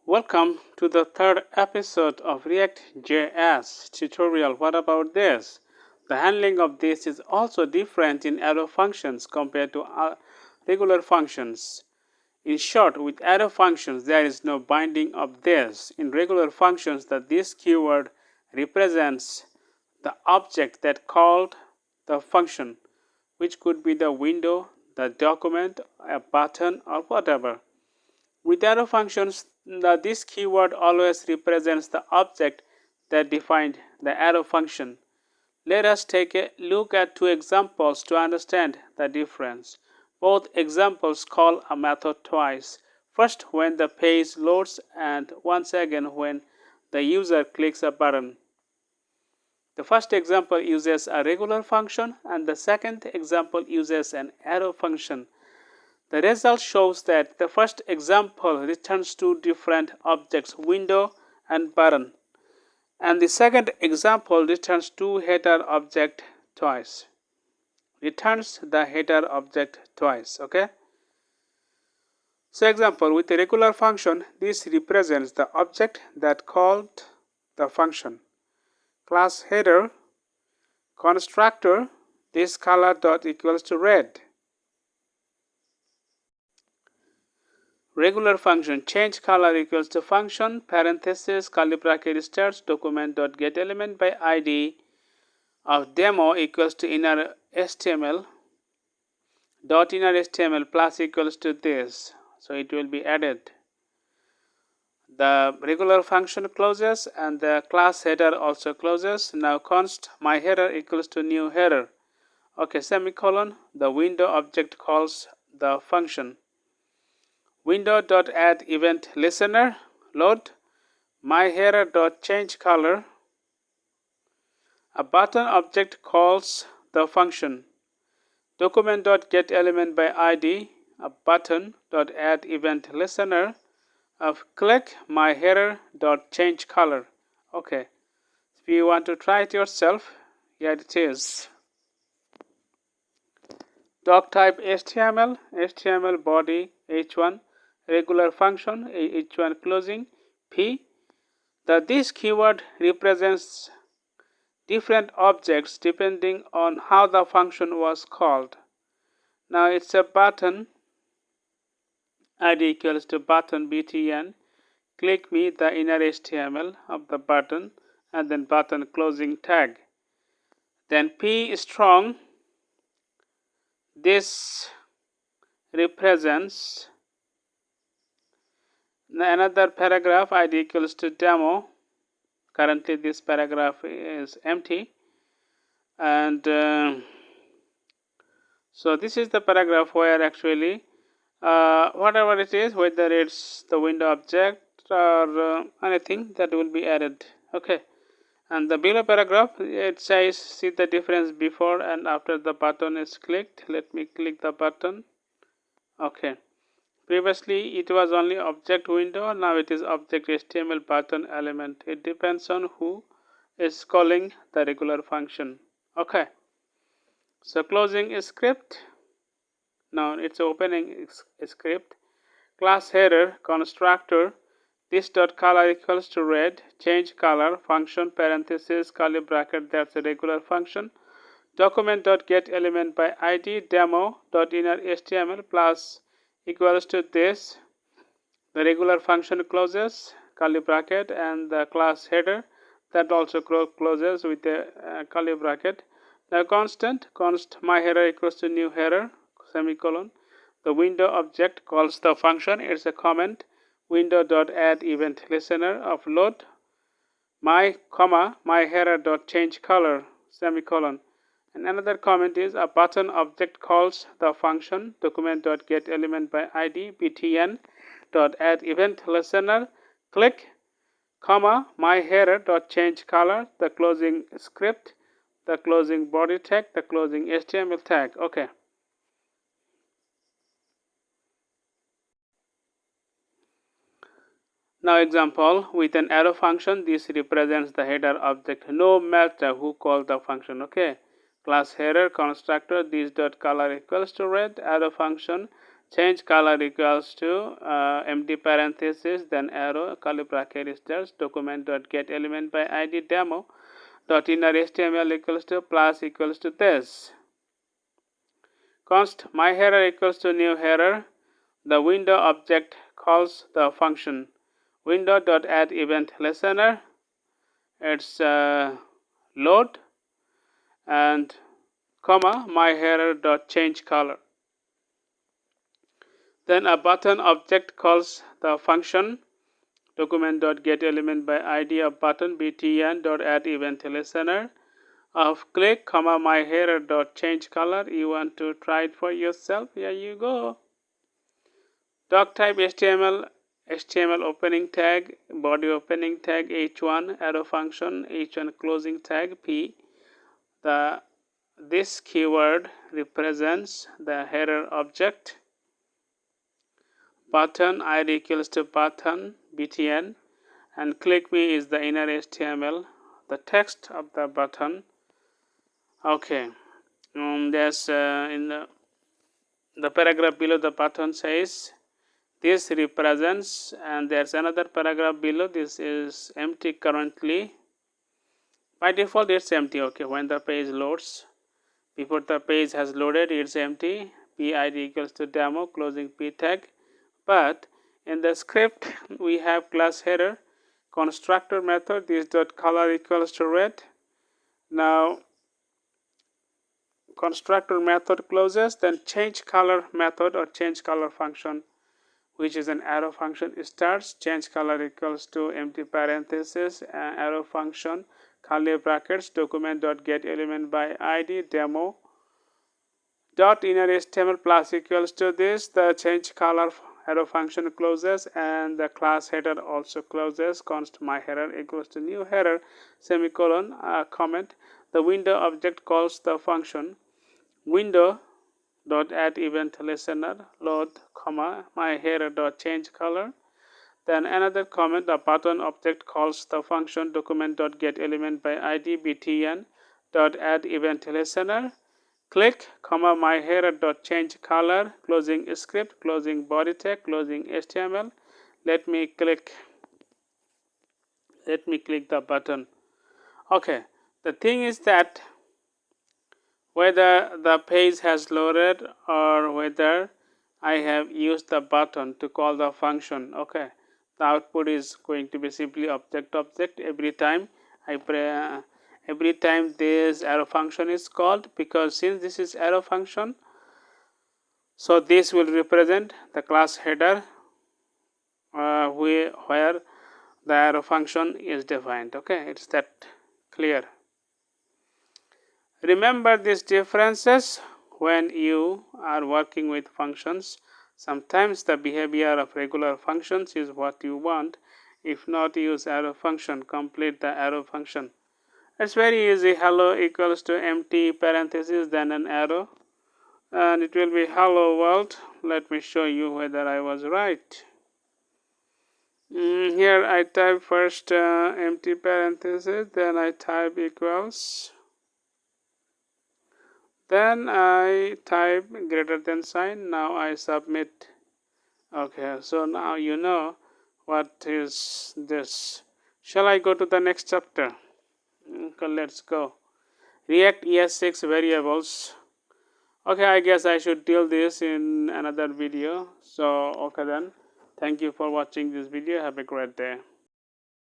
Welcome to the third episode of React.js tutorial. What about this? The handling of this is also different in arrow functions compared to regular functions. In short, with arrow functions, there is no binding of this. In regular functions, this keyword represents the object that called the function, which could be the window, the document, a button, or whatever. With arrow functions, this keyword always represents the object that defined the arrow function. Let us take a look at two examples to understand the difference. Both examples call a method twice. First when the page loads and once again when the user clicks a button. The first example uses a regular function and the second example uses an arrow function. The result shows that the first example returns two different objects, window and button, and the second example returns two header object twice. Returns the header object twice. Okay. So example, with a regular function, this represents the object that called the function. Class header constructor, this color dot equals to red. Regular function, change color equals to function, parenthesis, curly bracket starts, document dot get element by id of demo equals to inner HTML dot inner HTML plus equals to this. So it will be added. The regular function closes and the class header also closes. Now const my header equals to new header. Okay, semicolon. The window object calls the function. Window.add event listener, load, my header dot change color. A button object calls the function. Document dot get element by id, a button dot add event listener of click my header dot change color. Okay, if you want to try it yourself, here it is. Doc type HTML, HTML body h1, regular function h1 closing p. This keyword represents different objects depending on how the function was called. Now it's a button, id equals to button btn, click me the inner HTML of the button and then button closing tag. Then p strong, this represents another paragraph, id equals to demo. Currently this paragraph is empty, and so this is the paragraph where actually whatever it is, whether it's the window object or anything, that will be added. Okay, and the below paragraph, it says see the difference before and after the button is clicked. Let me click the button. Okay, previously it was only object window, now it is object HTML button element. It depends on who is calling the regular function. Okay, so closing script. Now it's opening script. Class header constructor, this dot color equals to red, change color function parenthesis curly bracket, that's a regular function. Document dot get element by id demo dot inner HTML plus equals to this. The regular function closes curly bracket and the class header that also closes with a curly bracket. Now const my header equals to new header semicolon. The window object calls the function. It's a comment. Window dot add event listener of load my header dot change color semicolon. And another comment is a button object calls the function. Document dot get element by id btn dot add event listener click my header dot change color, the closing script, the closing body tag, the closing HTML tag. Okay. Now example, with an arrow function, this represents the header object no matter who called the function. Okay, class header constructor, this dot color equals to red, arrow function, change color equals to empty parenthesis, then arrow, curly bracket starts, document dot get element by id demo dot inner html equals to plus equals to this. Const my header equals to new header. The window object calls the function window dot add event listener. It's load and comma my header dot change color. Then a button object calls the function document dot get element by id of button btn dot add event listener of click comma my header dot change color. You want to try it for yourself? Here you go. Doc type HTML opening tag, body opening tag h1, arrow function h1 closing tag p. This keyword represents the header object. Button id equals to button btn, and click me is the inner HTML, the text of the button. Okay, there's in the paragraph below the button says this represents, and there's another paragraph below. This is empty currently. By default it's empty. Okay, when the page loads, before the page has loaded, it's empty. PID equals to demo closing p tag. But in the script we have class header constructor method this dot color equals to red. Now constructor method closes, then change color method or change color function, which is an arrow function, starts. Change color equals to empty parenthesis arrow function curly brackets document dot get element by id demo dot inner HTML plus equals to this. The change color arrow function closes and the class header also closes. Const my header equals to new header semicolon comment. The window object calls the function window dot add event listener load comma my header dot change color. Then another comment, the button object calls the function document dot get element by id btn dot add event listener. Click comma my header dot change color closing script closing body tag closing HTML. Let me click the button. Okay, the thing is that whether the page has loaded or whether I have used the button to call the function, okay, the output is going to be simply object every time every time this arrow function is called, because since this is arrow function, so this will represent the class header where the arrow function is defined. Okay, it's that clear. Remember these differences when you are working with functions. Sometimes the behavior of regular functions is what you want. If not, use arrow function, complete the arrow function. It's very easy. Hello equals to empty parenthesis then an arrow, and it will be hello world. Let me show you whether I was right. Here I type first empty parenthesis, then I type equals, then I type greater than sign. Now I submit. Okay, so now you know what is this. Shall I go to the next chapter? Okay, let's go. React ES6 variables. Okay, I guess I should deal this in another video. So okay then, thank you for watching this video. Have a great day.